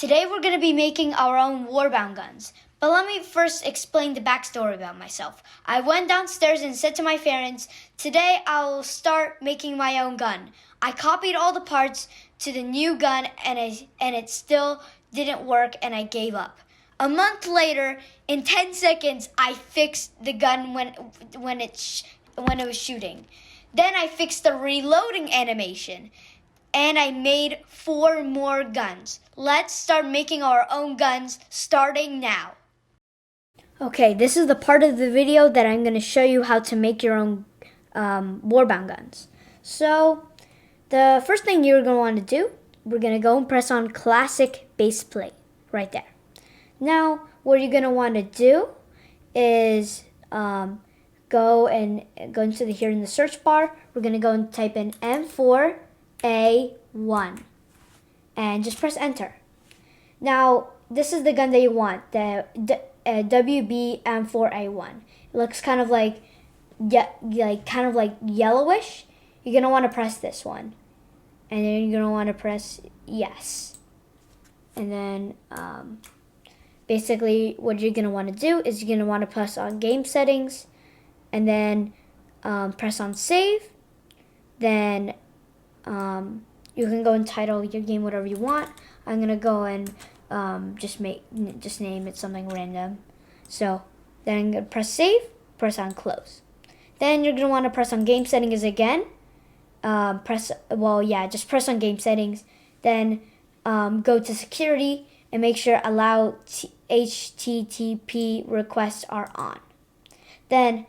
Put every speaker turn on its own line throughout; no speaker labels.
Today we're going to be making our own warbound guns. But let me first explain the backstory about myself. I went downstairs and said to my parents, today I'll start making my own gun. I copied all the parts to the new gun and it still didn't work and I gave up. A month later, in 10 seconds, I fixed the gun when it was shooting. Then I fixed the reloading animation. And I made 4 more guns. Let's start making our own guns starting now. Okay, this is the part of the video that I'm going to show you how to make your own warbound guns. So, the first thing you're going to want to do, we're going to go and press on classic base plate right there. Now, what you're going to want to do is go into here in the search bar. We're going to go and type in M4A1 and just press enter. Now this is the gun that you want, the WB-M4A1. It looks kind of like yellowish. You're gonna want to press this one, and then you're gonna want to press yes. And then basically what you're gonna want to do is you're gonna want to press on game settings, and then press on save. Then you can go and title your game whatever you want. I'm gonna go and just name it something random. So then I'm gonna press save, press on close. Then you're gonna want to press on game settings again. Just press on game settings. Then go to security and make sure allow HTTP requests are on. Then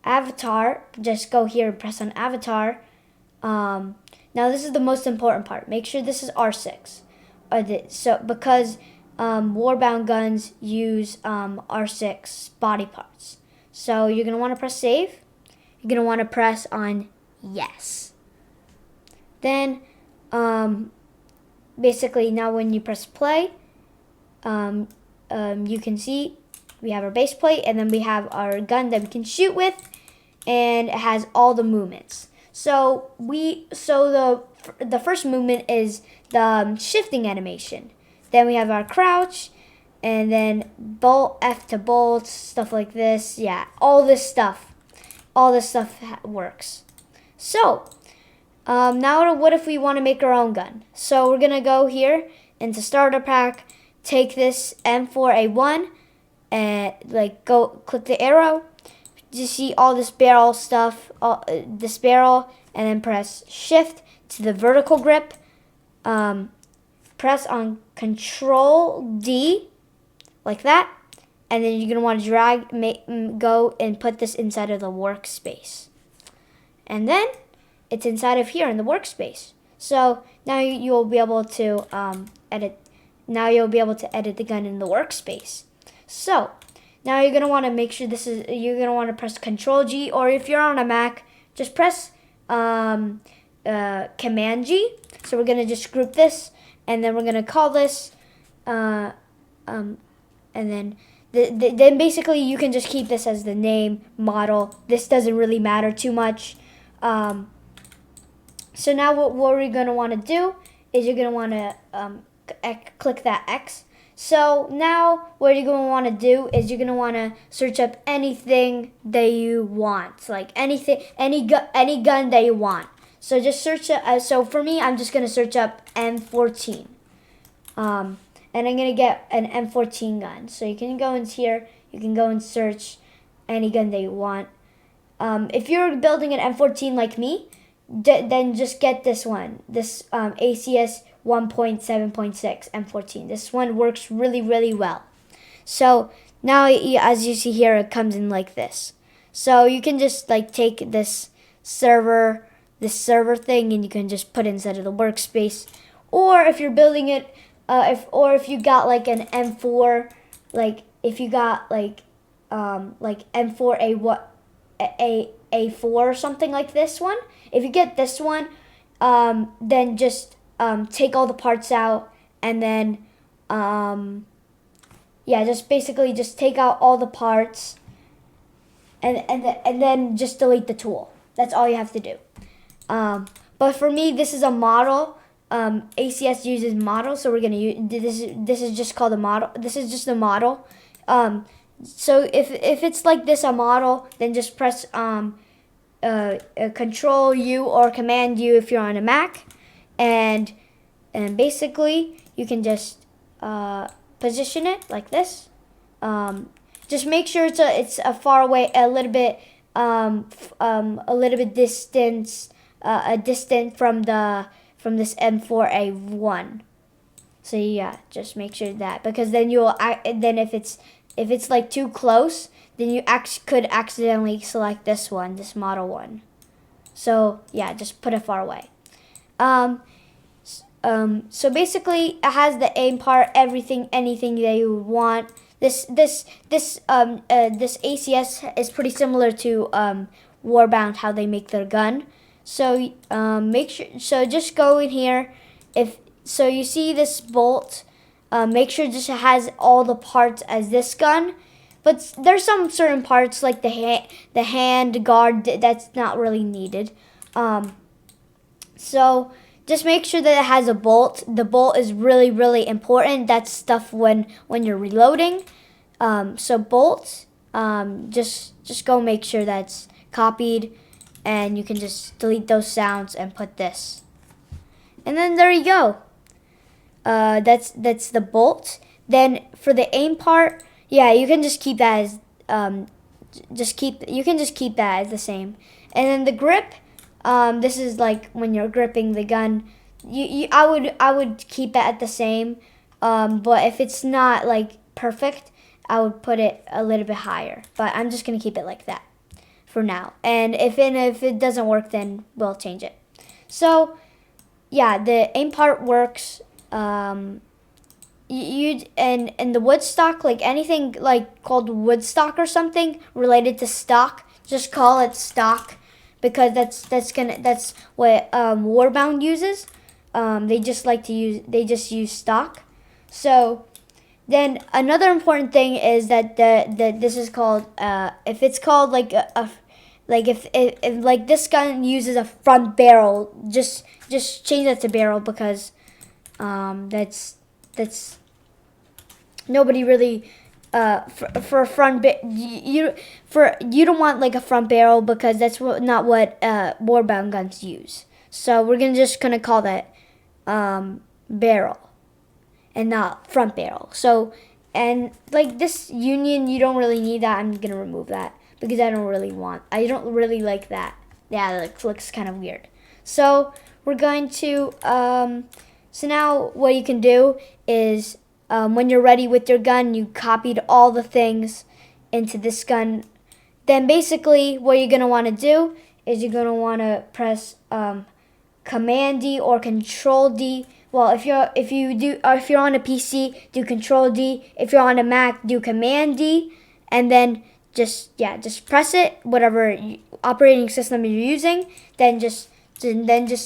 avatar, just go here and press on avatar. Now this is the most important part. Make sure this is R6. Because warbound guns use R6 body parts. So you're going to want to press save. You're going to want to press on yes. Then basically now when you press play, you can see we have our base plate and then we have our gun that we can shoot with, and it has all the movements. So the first movement is the shifting animation. Then we have our crouch, and then bolt, F to bolt, stuff like this. Yeah, all this stuff works. So now what if we want to make our own gun? So we're gonna go here into starter pack, take this M4A1, and go click the arrow. You see all this barrel stuff, this barrel, and then press shift to the vertical grip. Press on Control D, like that, and then you're gonna want to go and put this inside of the workspace, and then it's inside of here in the workspace. So now you'll be able to edit. Now you'll be able to edit the gun in the workspace. So now you're going to want to make sure you're going to want to press Control G, or if you're on a Mac, just press Command G. So we're going to just group this, and then we're going to call this, and then basically you can just keep this as the name, model. This doesn't really matter too much. So now what we're going to want to do is you're going to want to click that X. So now what you're going to want to do is you're going to want to search up anything that you want, like anything, any gun that you want. So just search so for me, I'm just going to search up M14, and I'm going to get an M14 gun. So you can go in here, you can go and search any gun that you want. If you're building an M14 like me, then just get this one, this ACS 1.7.6 M14. This one works really, really well. So now, as you see here, it comes in like this. So you can just take this server thing, and you can just put it inside of the workspace. Or if you're building it, if you got an M4, if you got M4A4 or something like this one. If you get this one, then just take all the parts out, and then just take out all the parts, and then just delete the tool. That's all you have to do. But for me, this is a model ACS uses model, so we're gonna use this is just called a model. This is just a model. So if it's like this, a model, then just press Control U or Command U if you're on a Mac, and basically you can just position it like this. Just make sure it's a far away, a little bit distance, a distant from this M4A1. So yeah, just make sure that, because then if it's like too close, then you could accidentally select this one, this model one. So yeah, just put it far away. So basically, it has the aim part, anything that you would want. This ACS is pretty similar to Warbound, how they make their gun. So make sure. So just go in here. So you see this bolt. Make sure just has all the parts as this gun. But there's some certain parts like the hand guard that's not really needed. So just make sure that it has a bolt. The bolt is really, really important. That's stuff when you're reloading. So bolt, just go make sure that's copied, and you can just delete those sounds and put this. And then there you go. That's the bolt. Then for the aim part, yeah, you can just keep that as you can just keep that as the same. And then the grip, this is like when you're gripping the gun. I would keep it at the same. But if it's not like perfect, I would put it a little bit higher. But I'm just gonna keep it like that for now. And if it doesn't work, then we'll change it. So yeah, the aim part works. And the wood stock, like anything like called wood stock or something related to stock, just call it stock, because that's what Warbound uses. They just use stock. So then another important thing is that this is called if it's called like if like this gun uses a front barrel, just change that to barrel, because that's nobody really for front you don't want like a front barrel, because that's not what warbound guns use. So we're just gonna call that barrel and not front barrel. So, and like this union, you don't really need that. I'm gonna remove that because I don't really like that. Yeah, that looks kind of weird. So we're going to so now what you can do is when you're ready with your gun, you copied all the things into this gun. Then basically what you're going to want to do is you're going to want to press Command D or Control D. Well, if you're on a PC, do Control D. If you're on a Mac, do Command D, and then just press it, whatever operating system you're using. Then just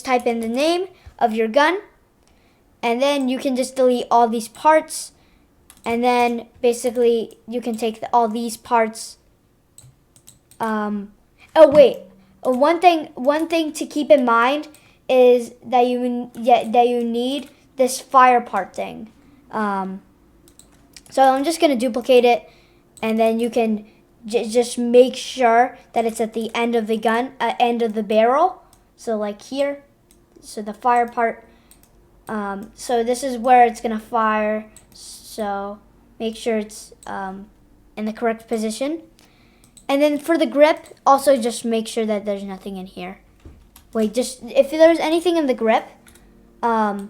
type in the name of your gun. And then you can just delete all these parts, and then basically you can take all these parts. Oh wait, one thing to keep in mind is that you need this fire part thing. So I'm just gonna duplicate it, and then you can just make sure that it's at the end of the gun, end of the barrel. So like here, so the fire part. So this is where it's gonna fire, so make sure it's in the correct position. And then for the grip, also just make sure that there's nothing in here. Wait, just if there's anything in the grip, or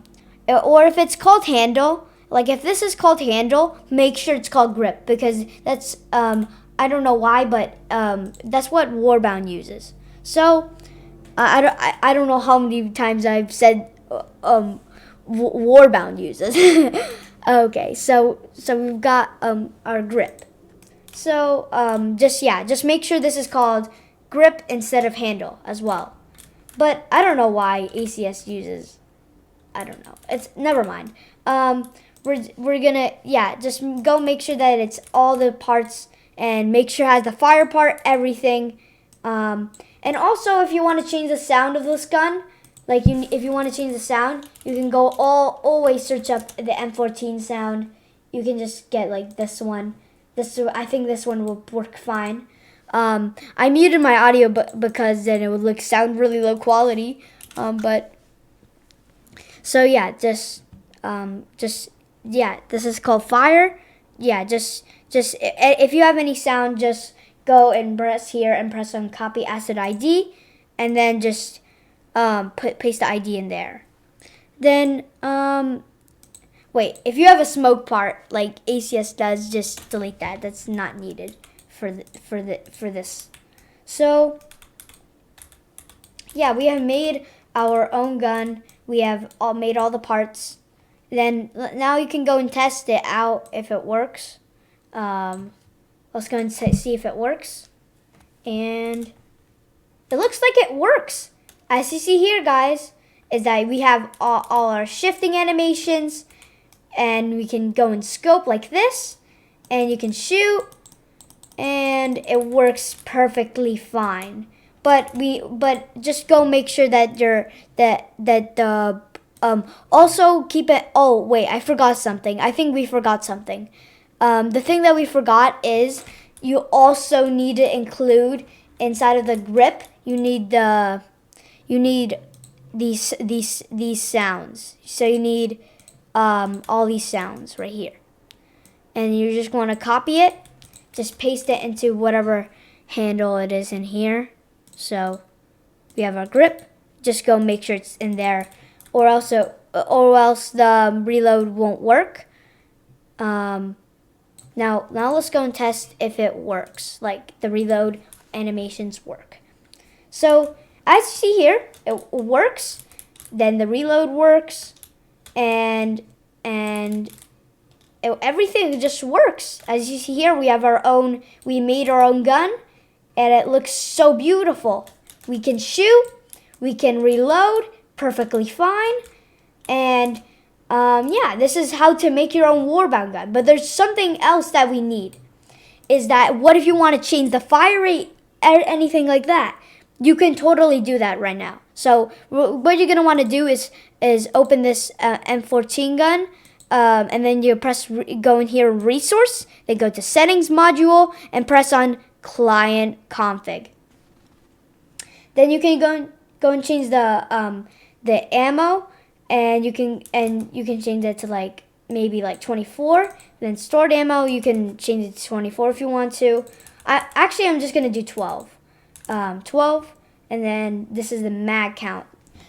if it's called handle, like if this is called handle, make sure it's called grip, because that's I don't know why, but that's what Warbound uses. So I don't know how many times I've said Warbound uses. Okay, so we've got our grip. So just make sure this is called grip instead of handle as well. But I don't know why ACS uses. I don't know. It's never mind. We're gonna just go make sure that it's all the parts, and make sure it has the fire part, everything. And also, if you want to change the sound of this gun, like if you want to change the sound, you can go always search up the M14 sound. You can just get like this one. I think this one will work fine. I muted my audio because then it would sound really low quality. But so yeah, yeah, this is called fire. Yeah, just if you have any sound, just go and press here and press on copy asset ID, and then just paste the ID in there. Then wait, if you have a smoke part like ACS does, just delete that. That's not needed for this. So yeah, we have made our own gun. We have made all the parts. Then now you can go and test it out if it works. Let's go and see if it works. And it looks like it works. As you see here, guys, is that we have all our shifting animations, and we can go and scope like this, and you can shoot, and it works perfectly fine. But just go make sure that also keep it. Oh wait, I forgot something. I think we forgot something. The thing that we forgot is you also need to include inside of the grip. You need these sounds. So you need all these sounds right here, and you just want to copy it. Just paste it into whatever handle it is in here. So we have our grip. Just go make sure it's in there, or else the reload won't work. Now let's go and test if it works, like the reload animations work. So as you see here, it works. Then the reload works, and everything just works. As you see here, we made our own gun, and it looks so beautiful. We can shoot, we can reload perfectly fine, and yeah, this is how to make your own warbound gun. But there's something else that we need. Is that what if you want to change the fire rate or anything like that? You can totally do that right now. So what you're gonna want to do is open this M14 gun, and then you go in here, resource, then go to settings module and press on client config. Then you can go and change the ammo, and you can change it to like maybe like 24. Then stored ammo, you can change it to 24 if you want to. I'm just gonna do 12. 12, and then this is the mag count.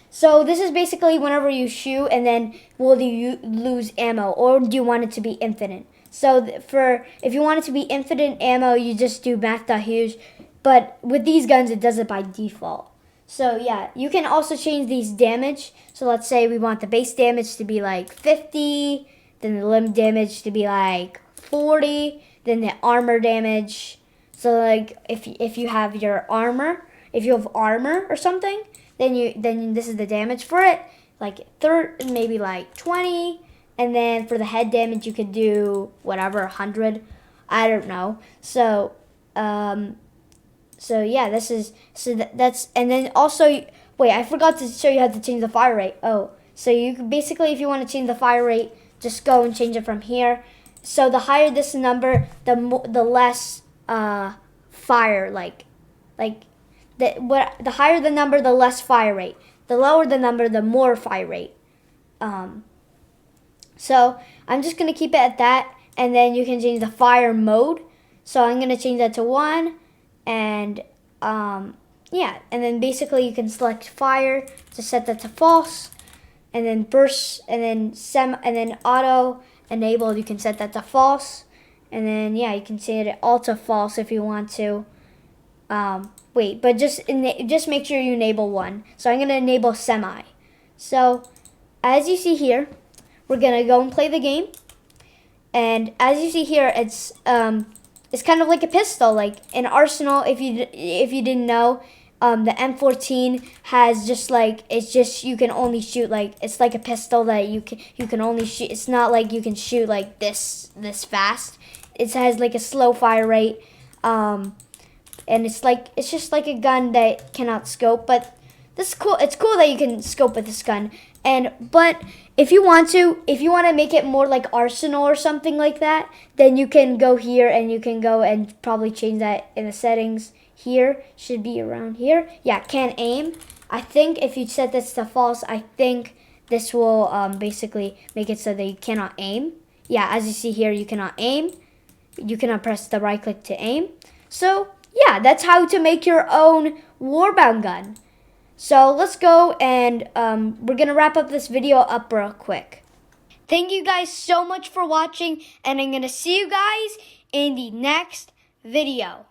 So this is basically whenever you shoot, and then will you lose ammo, or do you want it to be infinite? So if you want it to be infinite ammo, you just do max.huge. But with these guns, it does it by default. So yeah, you can also change these damage. So let's say we want the base damage to be like 50, then the limb damage to be like 40, then the armor damage. So like if you have your armor, if you have armor or something, then this is the damage for it, like maybe like 20, and then for the head damage you could do whatever, 100, I don't know. So yeah, that's, and then also wait, I forgot to show you how to change the fire rate. Oh, so you can basically, if you want to change the fire rate, just go and change it from here. So the higher this number, the less fire, the higher the number, the less fire rate. The lower the number, the more fire rate. So I'm just gonna keep it at that, and then you can change the fire mode. So I'm gonna change that to 1, and yeah, and then basically you can select fire to set that to false, and then burst, and then auto enabled, you can set that to false, and then yeah, you can set it all to false if you want to. Wait, but just make sure you enable one. So I'm gonna enable semi. So as you see here, we're gonna go and play the game, and as you see here, it's kind of like a pistol, like an arsenal. If you didn't know, the M14 has you can only shoot, like, it's like a pistol that you can only shoot. It's not like you can shoot like this fast. It has like a slow fire rate, and it's just like a gun that cannot scope. But this is cool. It's cool that you can scope with this gun. But if you want to make it more like Arsenal or something like that, then you can go here and you can go and probably change that in the settings. Here should be around here. Yeah, can't aim. I think if you set this to false, I think this will basically make it so that you cannot aim. Yeah, as you see here, you cannot aim. You cannot press the right click to aim. So yeah, that's how to make your own warbound gun. So let's go and we're gonna wrap up this video up real quick. Thank you guys so much for watching, and I'm gonna see you guys in the next video.